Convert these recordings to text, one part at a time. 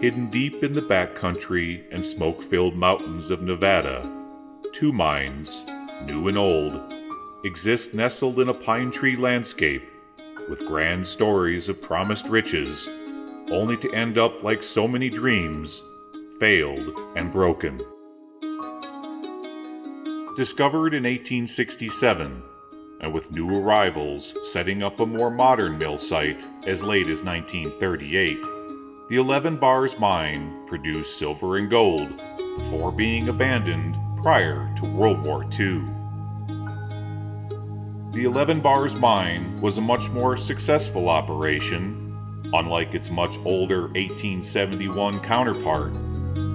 Hidden deep in the backcountry and smoke-filled mountains of Nevada, two mines, new and old, exist nestled in a pine tree landscape with grand stories of promised riches, only to end up like so many dreams, failed and broken. Discovered in 1867, and with new arrivals setting up a more modern mill site as late as 1938, the 11 Bars mine produced silver and gold before being abandoned prior to World War II. The 11 Bars mine was a much more successful operation, unlike its much older 1871 counterpart,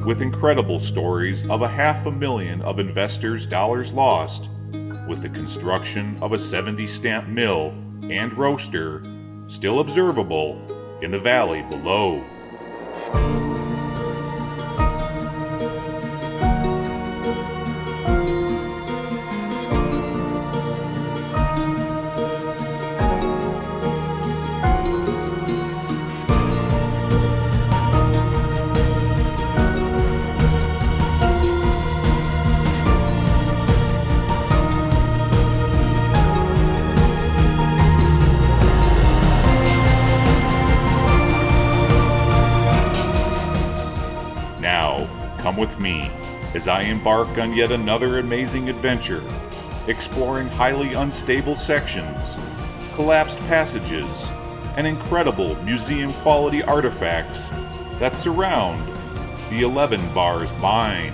with incredible stories of $500,000 of investors' dollars lost, with the construction of a 70-stamp mill and roaster still observable in the valley below. Come with me as I embark on yet another amazing adventure, exploring highly unstable sections, collapsed passages, and incredible museum-quality artifacts that surround the 11 Bars mine.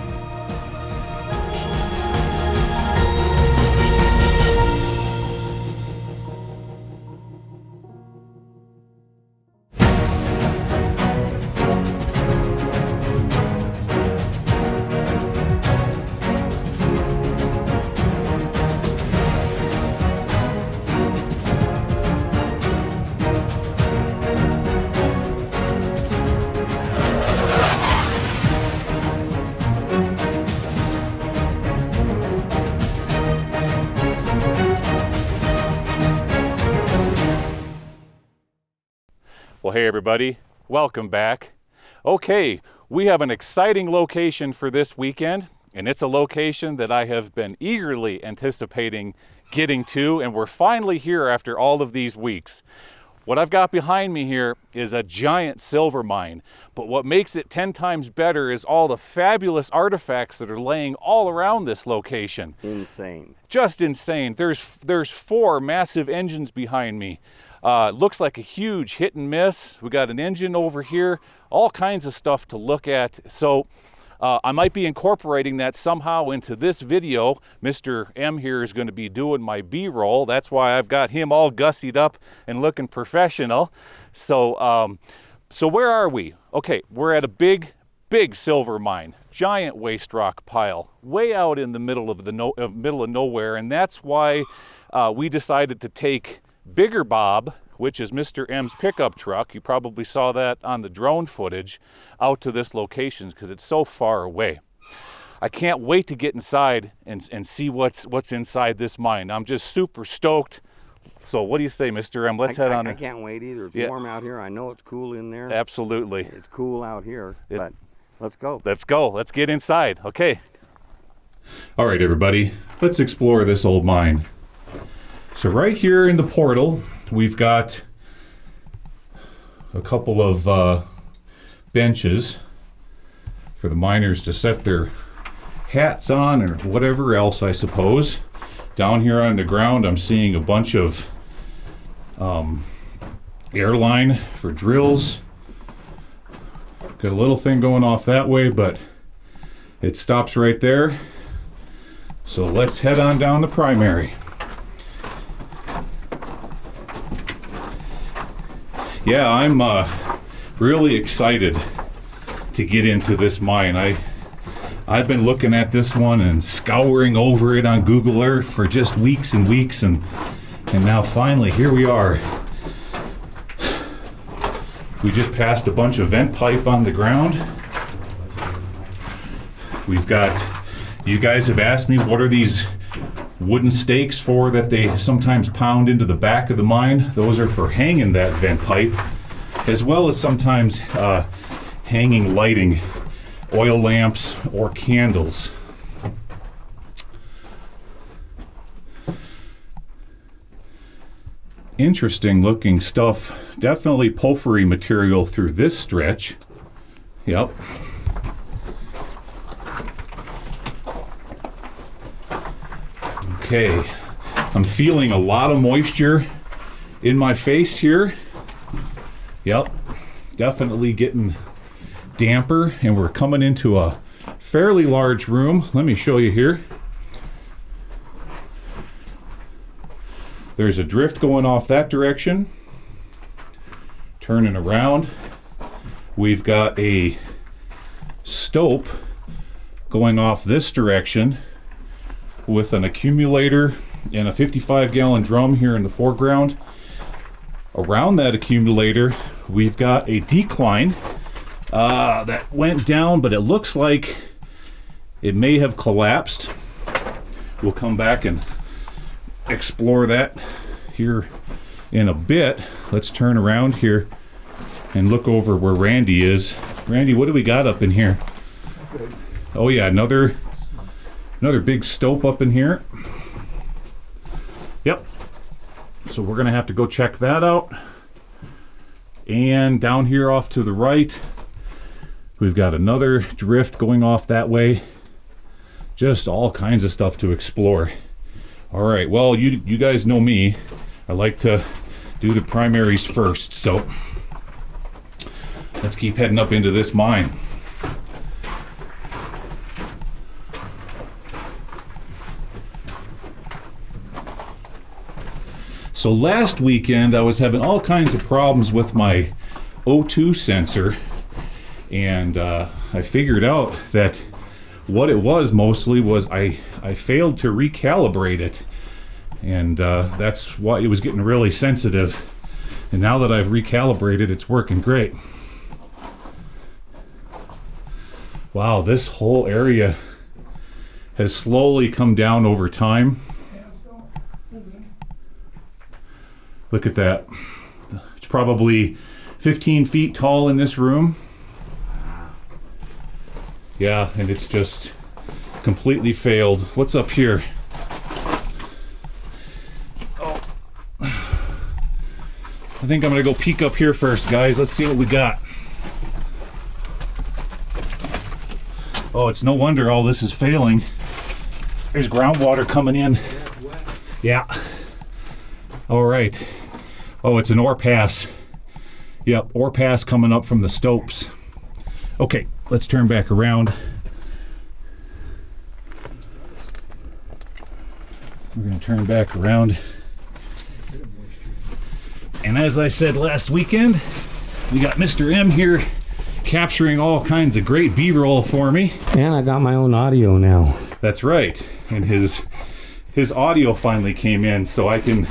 Well, hey everybody, welcome back. Okay, we have an exciting location for this weekend, and it's a location that I have been eagerly anticipating getting to, and we're finally here after all of these weeks. What I've got behind me here is a giant silver mine, but what makes it 10 times better is all the fabulous artifacts that are laying all around this location. Insane. Just insane. There's 4 massive engines behind me. Looks like a huge hit and miss. We got an engine over here, all kinds of stuff to look at. So I might be incorporating that somehow into this video. Mr. M here is going to be doing my B-roll. That's why I've got him all gussied up and looking professional. So where are we? Okay, we're at a big silver mine, giant waste rock pile, way out in the middle of middle of nowhere, and that's why we decided to take Bigger Bob, which is Mr. M's pickup truck, you probably saw that on the drone footage, out to this location because it's so far away. I can't wait to get inside and see what's inside this mine. I'm just super stoked. So what do you say, Mr. M? Let's head on. I can't wait either. It's warm out here. I know it's cool in there. Absolutely. It's cool out here, but let's go. Let's go. Let's get inside. Okay. All right, everybody. Let's explore this old mine. So right here in the portal, we've got a couple of benches for the miners to set their hats on or whatever else, I suppose. Down here on the ground, I'm seeing a bunch of airline for drills. Got a little thing going off that way, but it stops right there. So let's head on down the primary. Yeah, I'm really excited to get into this mine. I've been looking at this one and scouring over it on Google Earth for just weeks and weeks, and now finally here we are. We just passed a bunch of vent pipe on the ground. We've got, you guys have asked me what are these wooden stakes for that they sometimes pound into the back of the mine. Those are for hanging that vent pipe, as well as sometimes hanging lighting, oil lamps or candles. Interesting looking stuff. Definitely porphyry material through this stretch. Yep. Okay, I'm feeling a lot of moisture in my face here. Yep, definitely getting damper, and we're coming into a fairly large room. Let me show you here. There's a drift going off that direction. Turning around, we've got a stope going off this direction with an accumulator and a 55-gallon drum here in the foreground. Around that accumulator, we've got a decline that went down, but it looks like it may have collapsed. We'll come back and explore that here in a bit. Let's turn around here and look over where Randy is. Randy, what do we got up in here? Oh yeah, another big stope up in here. Yep. So we're gonna have to go check that out. And down here off to the right, we've got another drift going off that way. Just all kinds of stuff to explore. All right, well, you guys know me. I like to do the primaries first, so let's keep heading up into this mine. So last weekend I was having all kinds of problems with my O2 sensor, and I figured out that what it was mostly was I failed to recalibrate it, and that's why it was getting really sensitive. And now that I've recalibrated, it's working great. Wow, this whole area has slowly come down over time. Look at that. It's probably 15 feet tall in this room. Yeah, and it's just completely failed. What's up here? Oh, I think I'm gonna go peek up here first, guys. Let's see what we got. Oh, it's no wonder all this is failing. There's groundwater coming in. Yeah. All right. Oh, it's an ore pass. Yep, ore pass coming up from the stopes. Okay, let's turn back around. We're going to turn back around. And as I said last weekend, we got Mr. M here capturing all kinds of great B-roll for me. And I got my own audio now. That's right. And his audio finally came in, so I can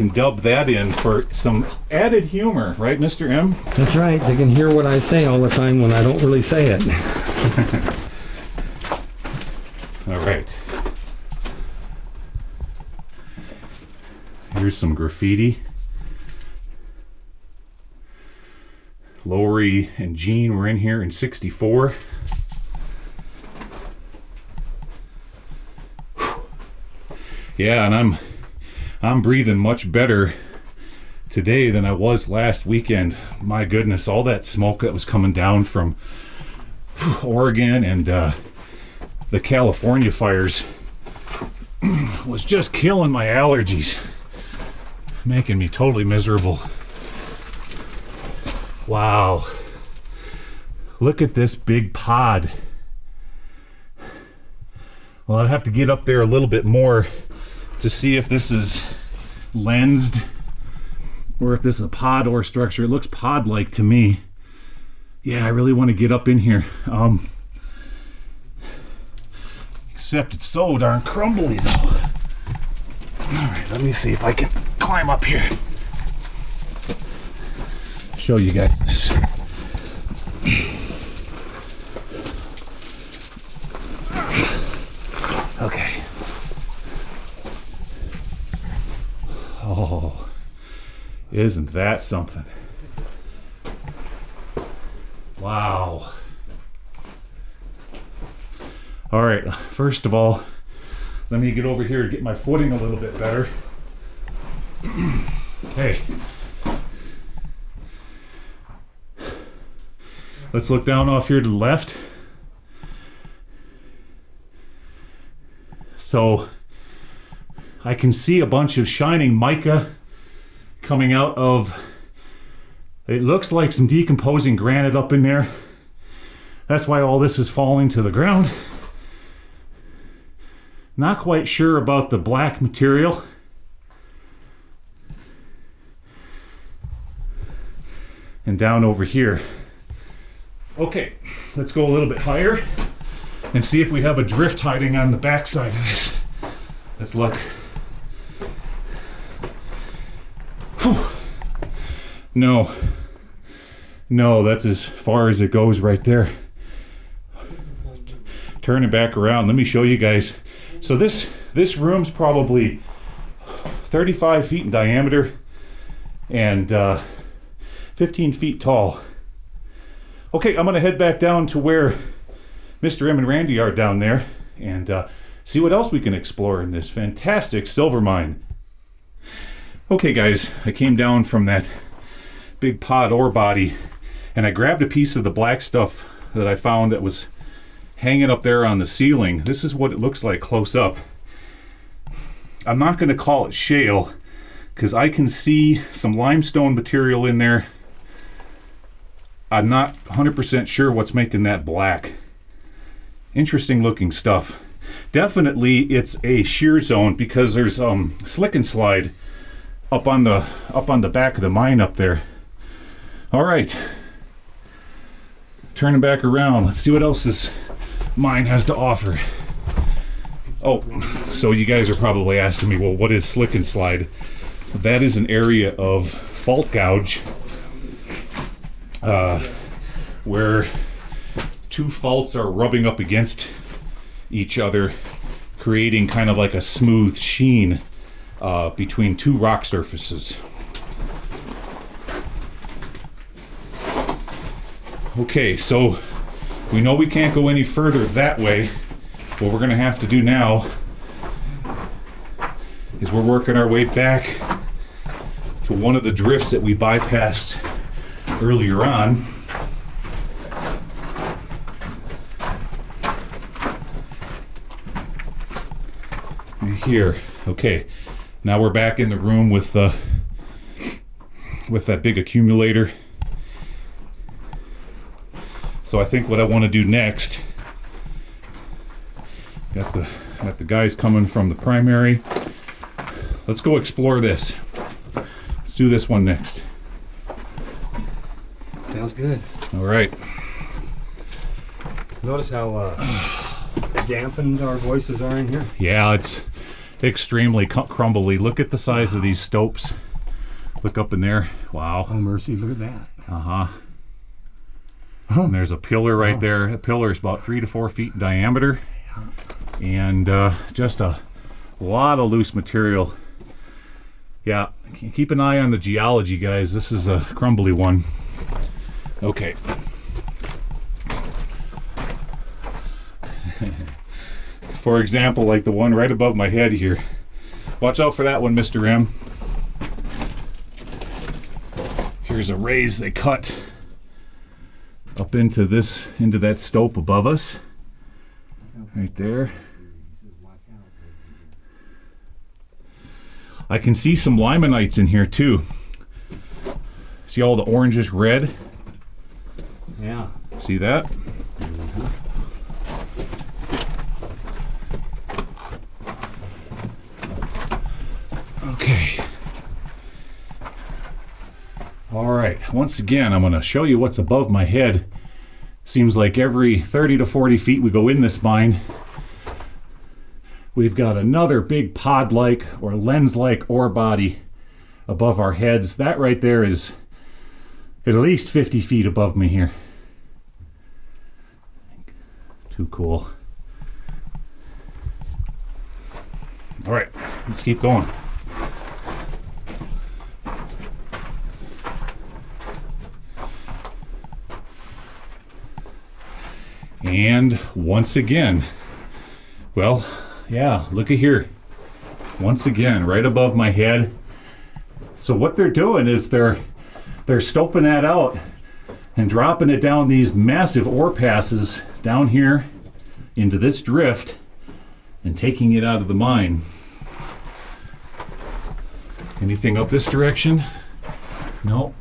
dub that in for some added humor, right, Mr. M? That's right. They can hear what I say all the time when I don't really say it. All right. Here's some graffiti. Lori and Jean were in here in '64. Yeah, and I'm breathing much better today than I was last weekend. My goodness, all that smoke that was coming down from Oregon and the California fires was just killing my allergies, making me totally miserable. Wow, look at this big pod. Well, I'd have to get up there a little bit more to see if this is lensed or if this is a pod ore structure. It looks pod-like to me. Yeah, I really want to get up in here. Except it's so darn crumbly though. All right, let me see if I can climb up here. Show you guys this. Okay. Oh, isn't that something? Wow. All right, first of all, let me get over here and get my footing a little bit better. Okay. Let's look down off here to the left. So I can see a bunch of shining mica coming out of, it looks like some decomposing granite up in there. That's why all this is falling to the ground. Not quite sure about the black material. And down over here. Okay, let's go a little bit higher and see if we have a drift hiding on the backside of this. Let's look. Whew. No, that's as far as it goes right there. Turn it back around. Let me show you guys. So this room's probably 35 feet in diameter and 15 feet tall. Okay, I'm gonna head back down to where Mr. M and Randy are down there and see what else we can explore in this fantastic silver mine. Okay guys, I came down from that big pod ore body and I grabbed a piece of the black stuff that I found that was hanging up there on the ceiling. This is what it looks like close up. I'm not going to call it shale because I can see some limestone material in there. I'm not 100% sure what's making that black. Interesting looking stuff. Definitely it's a shear zone because there's slick and slide up on the back of the mine up there. All right, turning back around. Let's see what else this mine has to offer. Oh, so you guys are probably asking me, well, what is slick and slide? That is an area of fault gouge where two faults are rubbing up against each other, creating kind of like a smooth sheen between two rock surfaces. Okay, so we know we can't go any further that way. What we're gonna have to do now is we're working our way back to one of the drifts that we bypassed earlier on. Right here. Okay, now we're back in the room with that big accumulator. So I think what I want to do next, got the guys coming from the primary. Let's go explore this. Let's do this one next. Sounds good. All right. Notice how dampened our voices are in here? Yeah, it's extremely crumbly. Look at the size of these stopes. Look up in there. Wow. Oh, mercy, look at that. Uh-huh. And there's a pillar right there. The pillar is about 3 to 4 feet in diameter. And just a lot of loose material. Yeah, keep an eye on the geology, guys. This is a crumbly one. Okay. For example, like the one right above my head here. Watch out for that one, Mr. M. Here's a raise they cut up into that stope above us. Right there. I can see some limonites in here too. See all the orangish red? Yeah. See that? Okay. All right, once again, I'm going to show you what's above my head. Seems like every 30 to 40 feet we go in this mine, we've got another big pod-like or lens-like ore body above our heads. That right there is at least 50 feet above me here. Too cool. All right, let's keep going. And once again, well, yeah, look at here. Once again, right above my head. So what they're doing is they're stoping that out and dropping it down these massive ore passes down here into this drift and taking it out of the mine. Anything up this direction? No.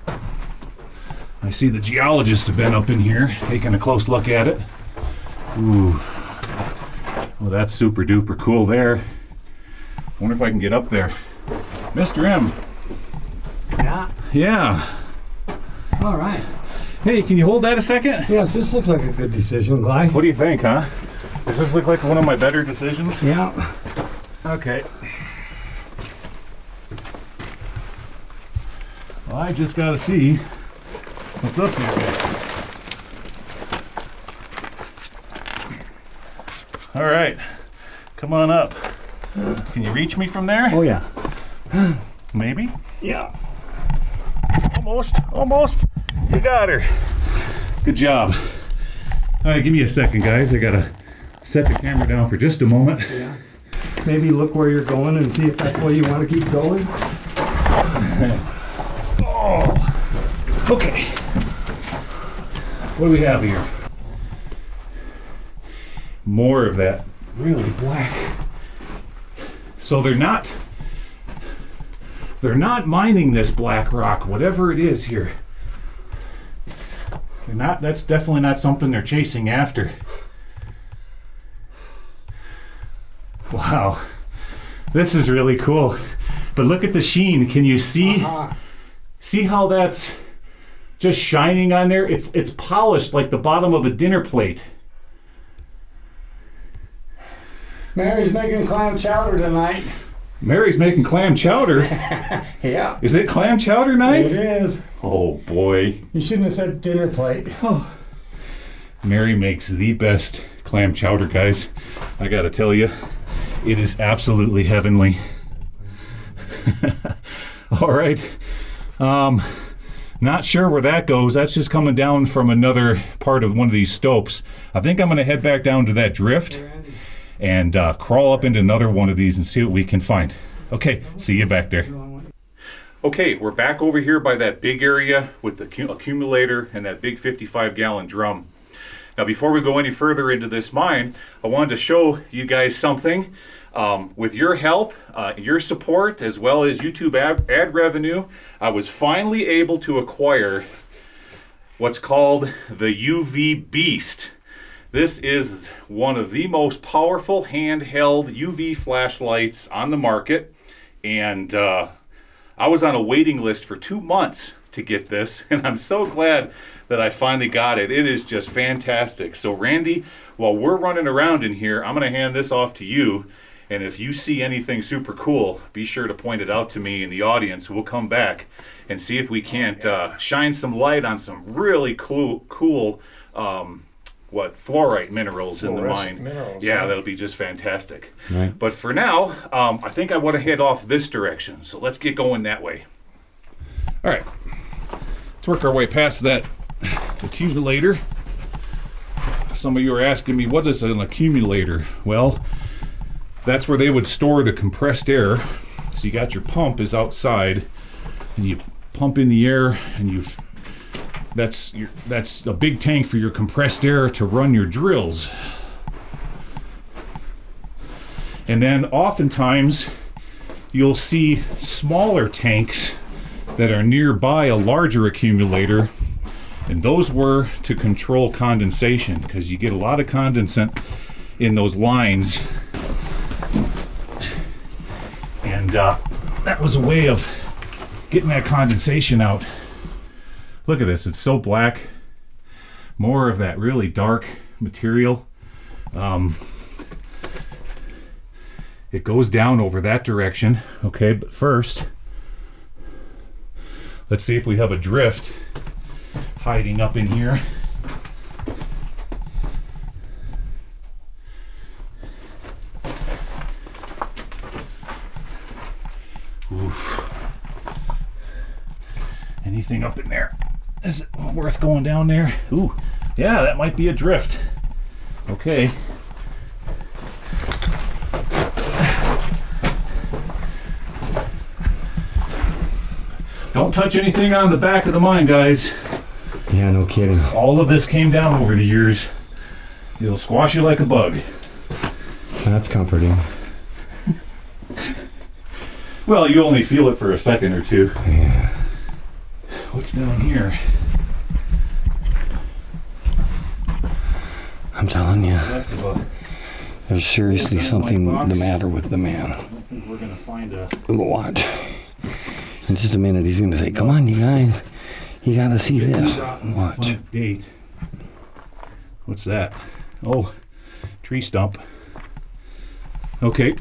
I see the geologists have been up in here taking a close look at it. Ooh. Well, that's super duper cool there. I wonder if I can get up there. Mr. M. Yeah. Yeah. All right. Hey, can you hold that a second? Yes, this looks like a good decision, Gly. What do you think, huh? Does this look like one of my better decisions? Yeah. Okay. Well, I just gotta see what's up here. All right, come on up. Can you reach me from there? Oh, yeah. Maybe? Yeah. Almost. You got her. Good job. All right, give me a second, guys. I gotta set the camera down for just a moment. Yeah. Maybe look where you're going and see if that's where you want to keep going. Oh, okay. What do we have here? More of that really black. So they're not mining this black rock, whatever it is here. That's definitely not something they're chasing after. Wow. This is really cool. But look at the sheen. Can you see? See how that's just shining on there? It's polished like the bottom of a dinner plate. Mary's making clam chowder tonight. Mary's making clam chowder. Yeah. Is it clam chowder night? It is. Oh boy. You shouldn't have said dinner plate. Oh. Mary makes the best clam chowder, guys. I gotta tell you, it is absolutely heavenly. All right. Not sure where that goes. That's just coming down from another part of one of these stopes. I think I'm gonna head back down to that drift and crawl up into another one of these and see what we can find. Okay, see you back there. Okay, we're back over here by that big area with the accumulator and that big 55-gallon drum. Now, before we go any further into this mine, I wanted to show you guys something. With your help, your support, as well as YouTube ad revenue, I was finally able to acquire what's called the UV Beast. This is one of the most powerful handheld UV flashlights on the market, and I was on a waiting list for 2 months to get this, and I'm so glad that I finally got it. It is just fantastic. So Randy, while we're running around in here, I'm going to hand this off to you, and if you see anything super cool, be sure to point it out to me in the audience. We'll come back and see if we can't shine some light on some really cool fluorite minerals in the mine. Yeah, that'll be just fantastic. Right. But for now, I think I want to head off this direction. So let's get going that way. All right, let's work our way past that accumulator. Some of you are asking me, what is an accumulator? Well, that's where they would store the compressed air. So you got your pump is outside, and you pump in the air, and that's a big tank for your compressed air to run your drills. And then oftentimes you'll see smaller tanks that are nearby a larger accumulator, and those were to control condensation, because you get a lot of condensate in those lines, and that was a way of getting that condensation out. Look at this, it's so black. More of that really dark material. It goes down over that direction. Okay, but first, let's see if we have a drift hiding up in here. Oof. Anything up in there? Is it worth going down there? Ooh, yeah, that might be a drift. Okay. Don't touch anything on the back of the mine, guys. Yeah, no kidding. All of this came down over the years. It'll squash you like a bug. That's comforting. Well, you only feel it for a second or two. Yeah. What's down here? I'm telling you, Back of a- there's seriously something the matter with the man. I don't think we're gonna find a. Watch. In just a minute, he's gonna say, "Come on, you guys, you gotta see this." Watch. Date. What's that? Oh, tree stump. Okay.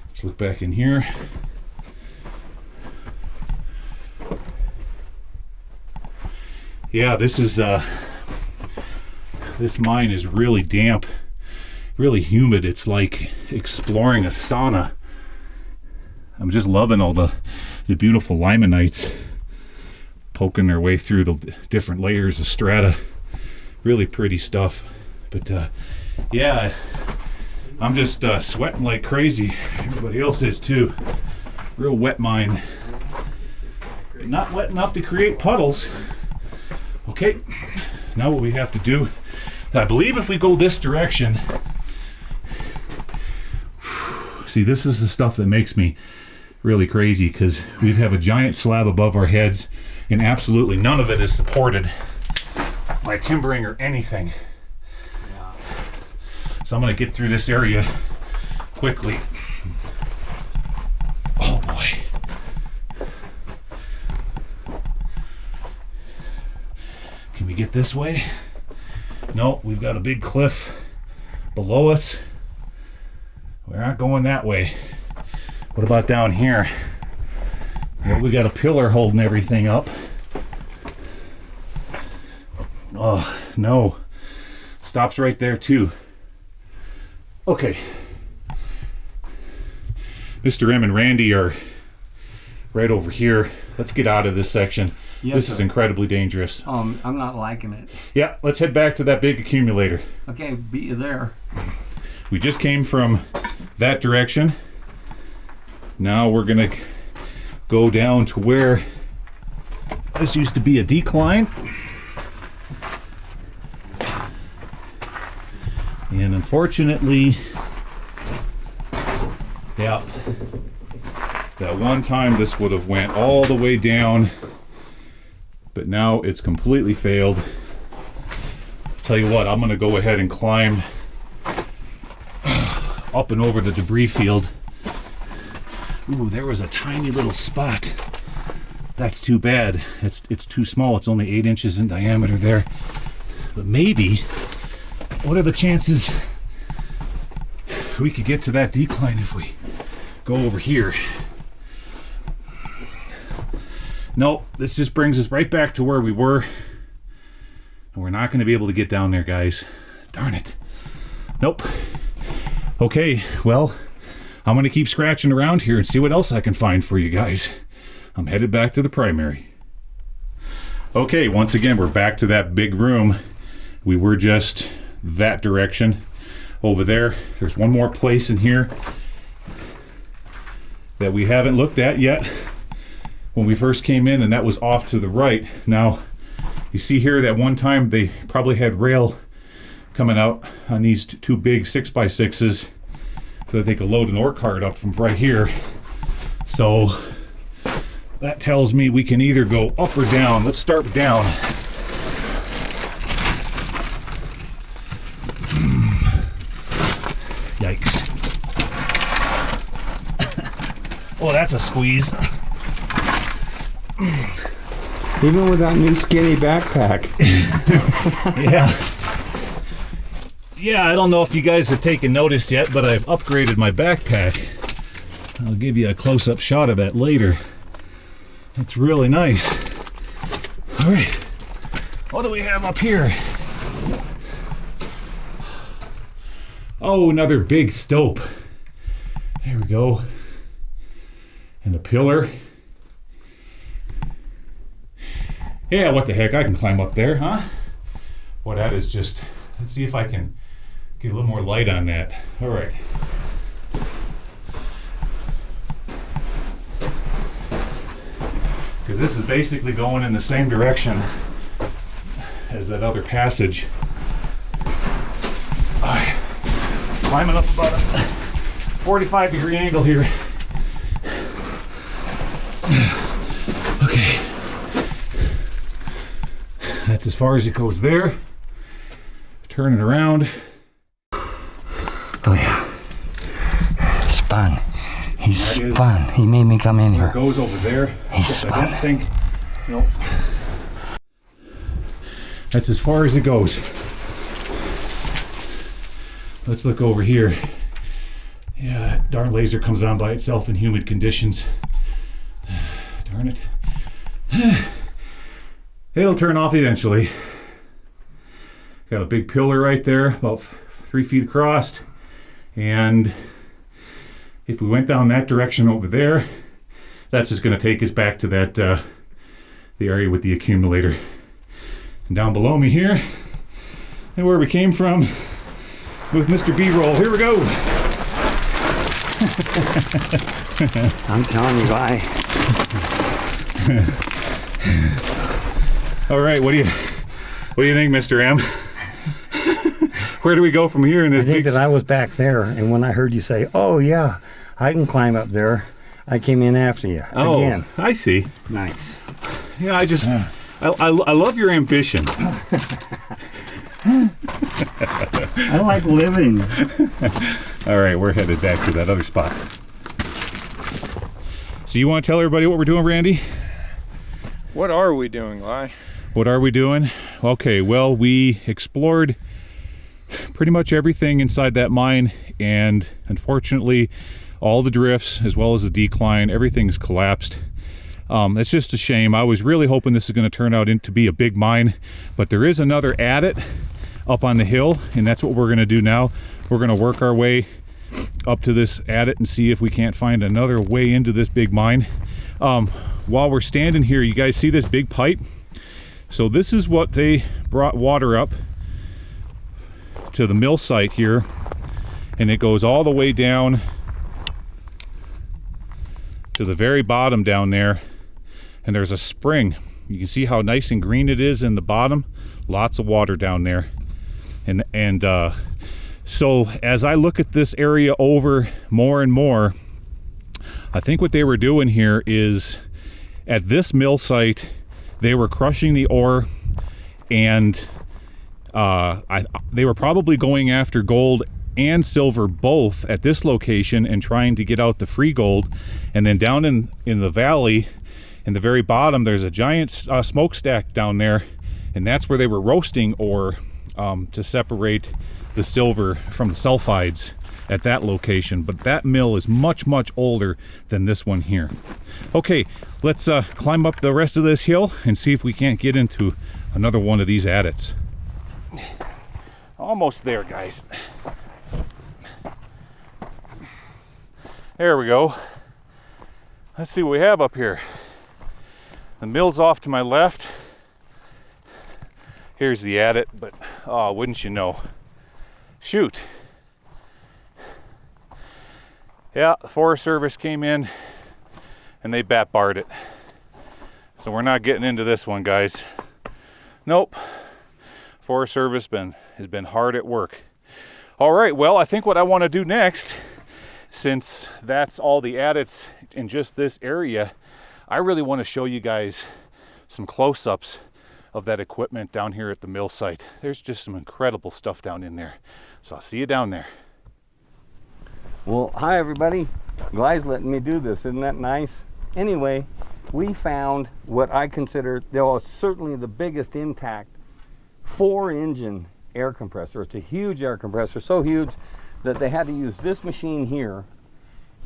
Let's look back in here. Yeah, this is this mine is really damp, really humid. It's like exploring a sauna. I'm just loving all the beautiful limonites poking their way through the different layers of strata. Really pretty stuff. But yeah, I'm just sweating like crazy. Everybody else is too. Real wet mine. But not wet enough to create puddles. Okay, now what we have to do, I believe if we go this direction, see, this is the stuff that makes me really crazy, because we have a giant slab above our heads and absolutely none of it is supported by timbering or anything. So I'm going to get through this area quickly. Oh boy. Can we get this way? No, we've got a big cliff below us. We're not going that way. What about down here? Well, we got a pillar holding everything up. Oh, no. Stops right there too. Okay. Mr. M and Randy are right over here. Let's get out of this section. Yes, this sir. is incredibly dangerous. I'm not liking it. Yeah, let's head back to that big accumulator. Okay, beat you there. We just came from that direction. Now we're gonna go down to where this used to be a decline. And unfortunately, yeah, that one time this would have went all the way down, but now it's completely failed. Tell you what, I'm gonna go ahead and climb up and over the debris field. Ooh, there was a tiny little spot. That's too bad. It's too small. It's only 8 inches in diameter there. But maybe, what are the chances we could get to that decline if we go over here? No, this just brings us right back to where we were. And we're not going to be able to get down there, guys. Darn it. Nope. Okay, well, I'm going to keep scratching around here and see what else I can find for you guys. I'm headed back to the primary. Okay, once again, we're back to that big room. We were just that direction over there. There's one more place in here that we haven't looked at yet when we first came in, and that was off to the right. Now, you see here that one time they probably had rail coming out on these two big 6x6s so that they could load an ore cart up from right here. So that tells me we can either go up or down. Let's start down. Yikes. Oh, that's a squeeze. Even with that new skinny backpack. Yeah. Yeah, I don't know if you guys have taken notice yet, but I've upgraded my backpack. I'll give you a close-up shot of that later. It's really nice. All right, what do we have up here? Oh, another big stope. There we go. And a pillar. Yeah, what the heck, I can climb up there, huh? Well, that is just, let's see if I can get a little more light on that. All right. Because this is basically going in the same direction as that other passage. All right, climbing up about a 45-degree angle here. Okay. That's as far as it goes there. Turn it around. Oh yeah. Spun. He spun. He made me come in here. It goes over there. He spun. I don't think. Nope. That's as far as it goes. Let's look over here. Yeah, that darn laser comes on by itself in humid conditions. Darn it. It'll turn off eventually. Got a big pillar right there, about 3 feet across. And if we went down that direction over there, that's just going to take us back to that the area with the accumulator. And down below me here, and where we came from with Mr. B-roll. Here we go. I'm telling you, Gly. All right, what do you think, Mr. M? Where do we go from here in this I think that I was back there, and when I heard you say, "Oh yeah, I can climb up there," I came in after you again. I see. Nice. Yeah, I love your ambition. I like living. All right, we're headed back to that other spot. So you want to tell everybody what we're doing, Randy? What are we doing, Gly? What are we doing? Okay, well, we explored pretty much everything inside that mine, and unfortunately all the drifts as well as the decline, everything's collapsed. It's just a shame. I was really hoping this is going to turn out to be a big mine, but there is another adit up on the hill, and that's what we're going to do now. We're going to work our way up to this adit and see if we can't find another way into this big mine. While we're standing here, you guys see this big pipe? So this is what they brought water up to the mill site here, and it goes all the way down to the very bottom down there, and there's a spring. You can see how nice and green it is in the bottom. Lots of water down there. And so as I look at this area over more and more, I think what they were doing here is at this mill site they were crushing the ore, and they were probably going after gold and silver both at this location and trying to get out the free gold. And then down in the valley, in the very bottom, there's a giant smokestack down there, and that's where they were roasting ore to separate the silver from the sulfides at that location. But that mill is much older than this one here. Okay, let's climb up the rest of this hill and see if we can't get into another one of these adits. Almost there, guys. There we go. Let's see what we have up here. The mill's off to my left. Here's the adit, but oh, wouldn't you know. Shoot. Yeah, the Forest Service came in and they bat-barred it. So we're not getting into this one, guys. Nope. Forest Service has been hard at work. All right, well, I think what I want to do next, since that's all the adits in just this area, I really want to show you guys some close-ups of that equipment down here at the mill site. There's just some incredible stuff down in there. So I'll see you down there. Well, hi everybody. Gly's letting me do this. Isn't that nice? Anyway, we found what I consider, there was certainly the biggest intact 4-engine air compressor. It's a huge air compressor, so huge that they had to use this machine here.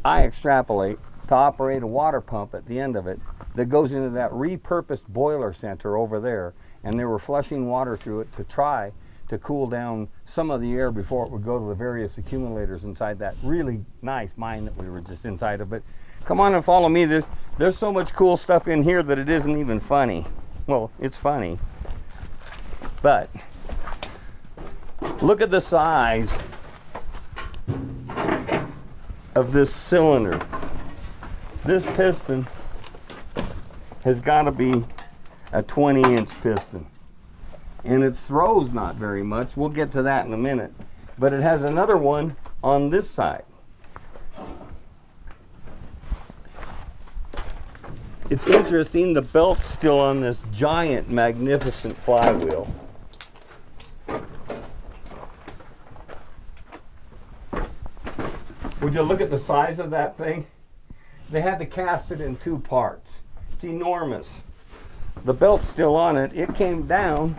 I extrapolate to operate a water pump at the end of it that goes into that repurposed boiler center over there, and they were flushing water through it to try to cool down some of the air before it would go to the various accumulators inside that really nice mine that we were just inside of. But come on and follow me. There's so much cool stuff in here that it isn't even funny. Well, it's funny. But look at the size of this cylinder. This piston has got to be a 20-inch piston. And it throws not very much. We'll get to that in a minute. But it has another one on this side. It's interesting, the belt's still on this giant, magnificent flywheel. Would you look at the size of that thing? They had to cast it in 2 parts. It's enormous. The belt's still on it. It came down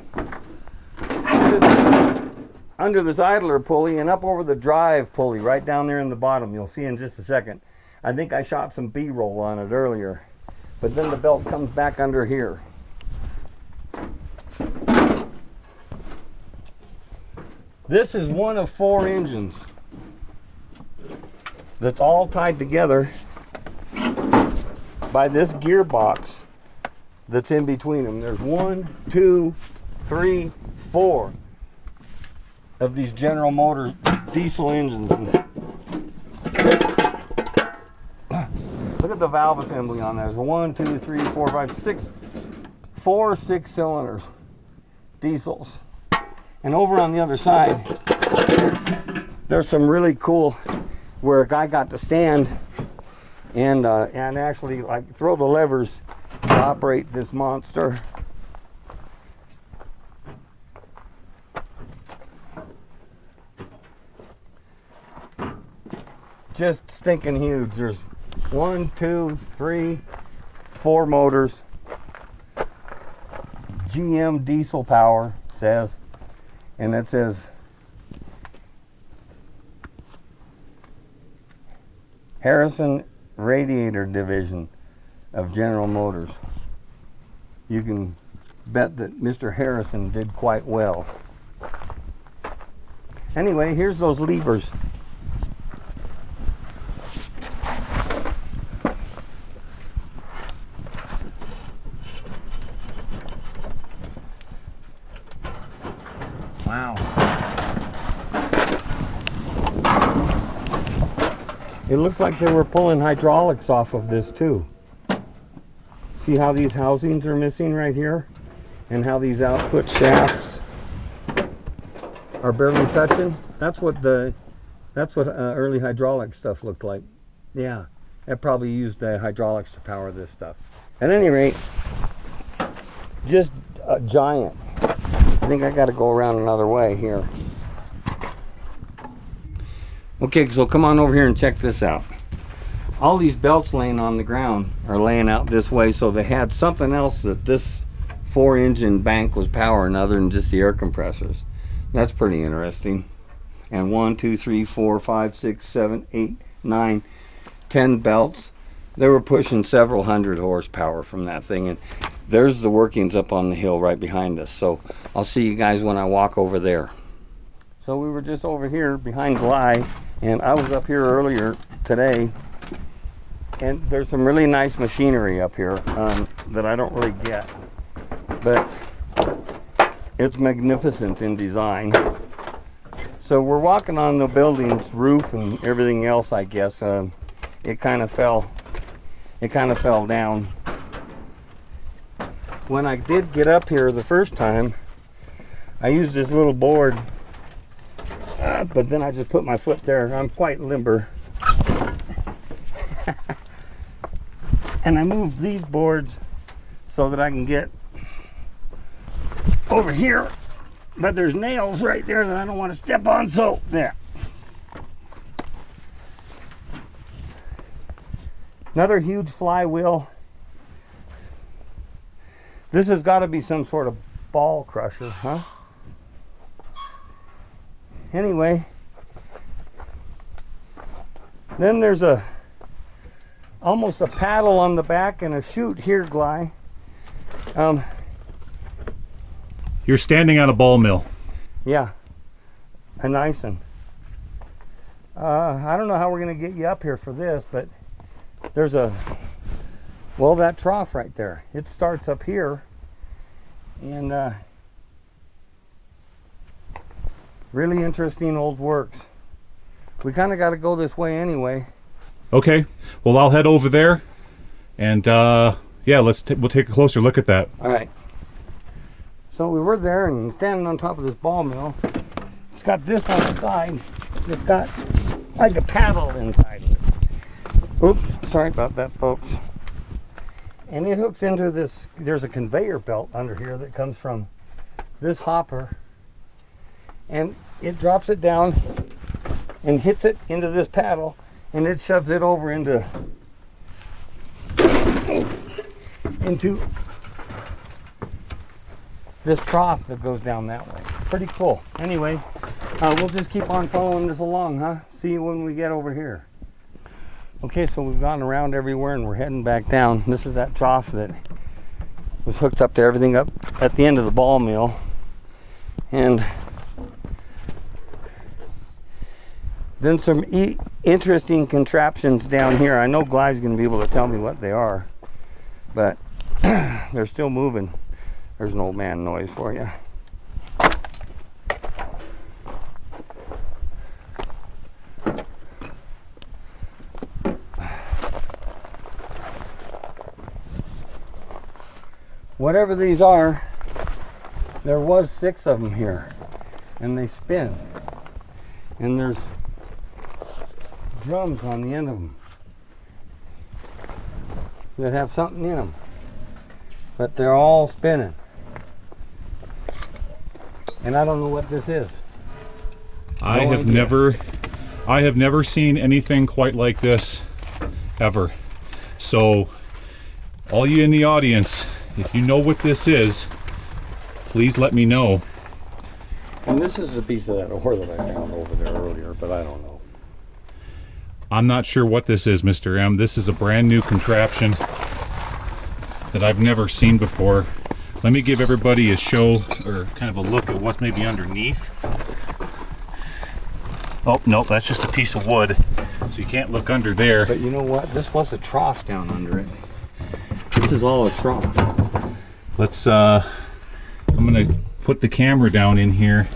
under this idler pulley and up over the drive pulley right down there in the bottom. You'll see in just a second. I think I shot some B-roll on it earlier. But then the belt comes back under here. This is one of 4 engines that's all tied together by this gearbox that's in between them. There's 1, 2, 3, 4 of these General Motors diesel engines. Look at the valve assembly on that. There's 1, 2, 3, 4, 5, 6, 4 6-cylinders, diesels. And over on the other side, there's some really cool where a guy got to stand and actually like throw the levers to operate this monster. Just stinking huge. There's 1, 2, 3, 4 motors. GM diesel power, it says. And it says Harrison Radiator Division of General Motors. You can bet that Mr. Harrison did quite well. Anyway, here's those levers. Wow. It looks like they were pulling hydraulics off of this too. See how these housings are missing right here? And how these output shafts are barely touching? That's what early hydraulic stuff looked like. Yeah, that probably used the hydraulics to power this stuff. At any rate, just a giant. I think I got to go around another way here. Okay, so come on over here and check this out. All these belts laying on the ground are laying out this way, so they had something else that this 4-engine bank was powering other than just the air compressors. That's pretty interesting. And 1, 2, 3, 4, 5, 6, 7, 8, 9, 10 belts. They were pushing several hundred horsepower from that thing, and there's the workings up on the hill right behind us. So I'll see you guys when I walk over there. So we were just over here behind Gly, and I was up here earlier today, and there's some really nice machinery up here that I don't really get, but it's magnificent in design. So we're walking on the building's roof and everything else, I guess. It kind of fell down. When I did get up here the first time, I used this little board, but then I just put my foot there. I'm quite limber. And I moved these boards so that I can get over here, but there's nails right there that I don't want to step on, so there. Another huge flywheel. This has got to be some sort of ball crusher, huh? Anyway, then there's almost a paddle on the back and a chute here, Gly. You're standing on a ball mill. Yeah, a nice one. I don't know how we're going to get you up here for this, but there's that trough right there. It starts up here, And really interesting old works. We kind of got to go this way anyway. Okay, well I'll head over there, and yeah, we'll take a closer look at that. All right. So we were there and standing on top of this ball mill. It's got this on the side. It's got like a paddle inside of it. Oops, sorry about that, folks. And it hooks into this, there's a conveyor belt under here that comes from this hopper. And it drops it down and hits it into this paddle, and it shoves it over into this trough that goes down that way. Pretty cool. Anyway, we'll just keep on following this along, huh? See you when we get over here. Okay, so we've gone around everywhere and we're heading back down. This is that trough that was hooked up to everything up at the end of the ball mill. And then some interesting contraptions down here. I know Gly's going to be able to tell me what they are, but they're still moving. There's an old man noise for you. Whatever these are, there was 6 of them here, and they spin. And there's drums on the end of them that have something in them, but they're all spinning. And I don't know what this is. I have never seen anything quite like this ever. So all you in the audience, if you know what this is, please let me know. And this is a piece of that ore that I found over there earlier, but I don't know. I'm not sure what this is, Mr. M. This is a brand new contraption that I've never seen before. Let me give everybody a show, or kind of a look at what's maybe underneath. Oh, no, that's just a piece of wood, so you can't look under there. But you know what? This was a trough down under it. This is all a trough. Let's, I'm gonna put the camera down in here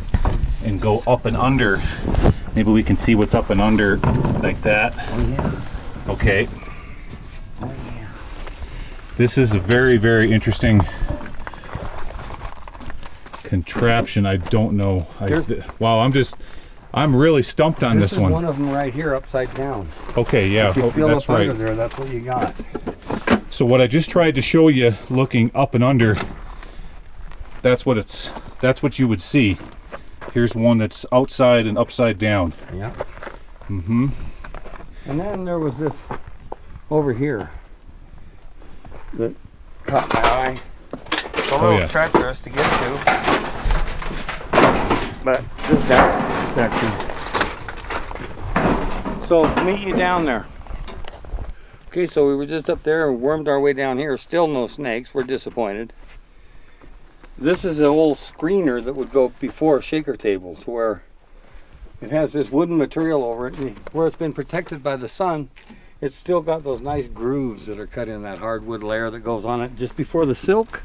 and go up and under. Maybe we can see what's up and under like that. Oh yeah. Okay. Oh yeah. This is a very, very interesting contraption. I don't know. Wow, I'm really stumped on this one. This is one of them right here upside down. Okay, yeah, If you feel that's up right. under there, that's what you got. So what I just tried to show you, looking up and under, that's what you would see. Here's one that's outside and upside down. Yeah. Mm-hmm. And then there was this over here that caught my eye. It's a little treacherous to get to, but this down section. So meet you down there. Okay, so we were just up there and wormed our way down here. Still no snakes. We're disappointed. This is an old screener that would go before shaker tables, where it has this wooden material over it, and where it's been protected by the sun, it's still got those nice grooves that are cut in that hardwood layer that goes on it just before the silk.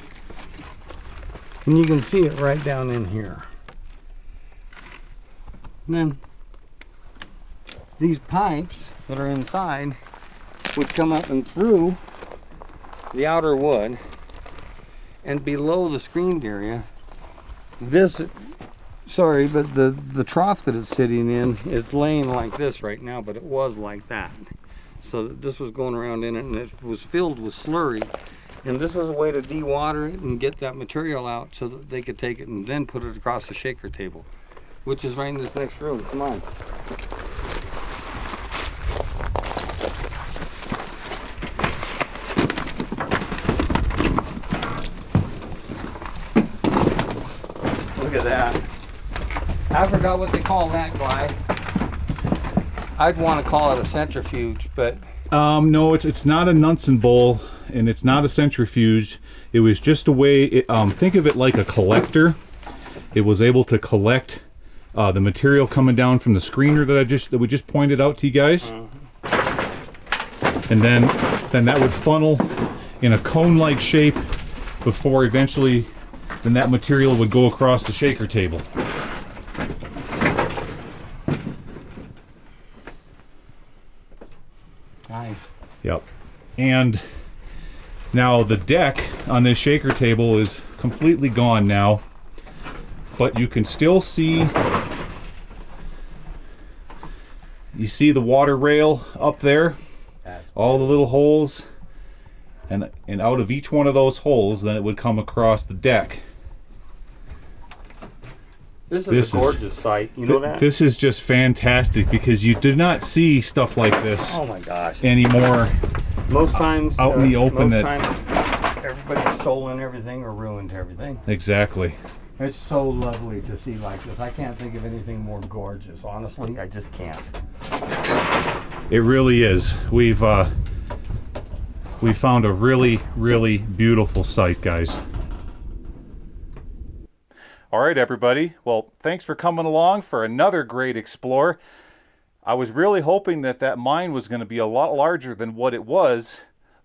And you can see it right down in here. And then these pipes that are inside would come up and through the outer wood, and below the screened area, this, sorry, but the trough that it's sitting in is laying like this right now, but it was like that. So this was going around in it, and it was filled with slurry. And this was a way to de-water it and get that material out so that they could take it and then put it across the shaker table, which is right in this next room. Come on. Look at that. I forgot what they call that, Gly. I'd want to call it a centrifuge, but no, it's not a nuts and bowl, and it's not a centrifuge. It was just a way. Think of it like a collector. It was able to collect the material coming down from the screener that we just pointed out to you guys, and then that would funnel in a cone-like shape before eventually then that material would go across the shaker table. Nice. Yep. And now the deck on this shaker table is completely gone now, but you can still see, you see the water rail up there, all the little holes, and out of each one of those holes, then it would come across the deck. This is a gorgeous sight. You know that? This is just fantastic because you do not see stuff like this Oh my gosh. anymore. Most times out in the open, most times everybody's stolen everything or ruined everything. Exactly. It's so lovely to see like this. I can't think of anything more gorgeous. Honestly, I just can't. It really is. We found a really, really beautiful site, guys. All right, everybody. Well, thanks for coming along for another great explore. I was really hoping that that mine was going to be a lot larger than what it was,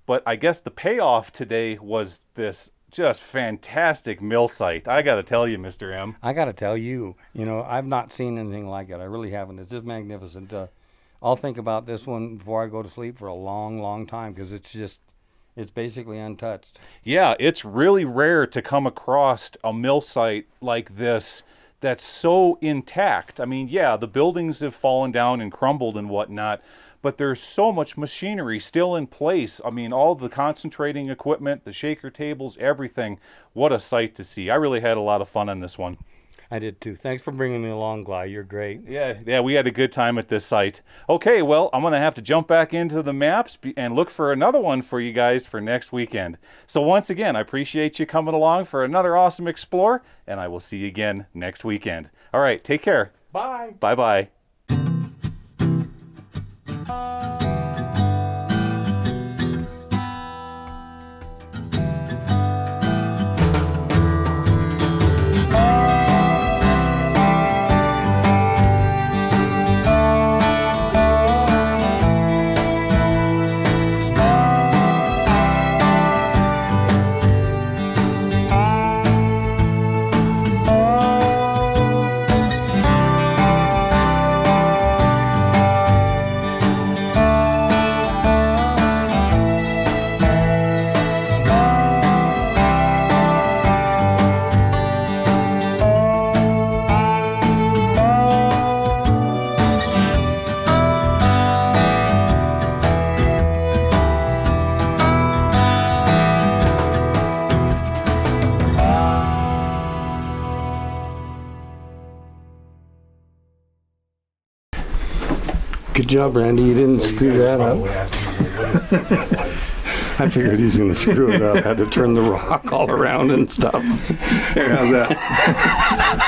but I guess the payoff today was this just fantastic mill site. I got to tell you, Mr. M. I got to tell you, you know, I've not seen anything like it. I really haven't. It's just magnificent. I'll think about this one before I go to sleep for a long, long time because it's basically untouched. Yeah, it's really rare to come across a mill site like this that's so intact. I mean, yeah, the buildings have fallen down and crumbled and whatnot, but there's so much machinery still in place. I mean, all the concentrating equipment, the shaker tables, everything. What a sight to see. I really had a lot of fun on this one. I did too. Thanks for bringing me along, Gly. You're great. Yeah, we had a good time at this site. Okay, well, I'm going to have to jump back into the maps and look for another one for you guys for next weekend. So once again, I appreciate you coming along for another awesome explore, and I will see you again next weekend. All right, take care. Bye. Bye-bye. Good job, Randy. You didn't screw that up. I figured he was going to screw it up. Had to turn the rock all around and stuff. Here, how's that?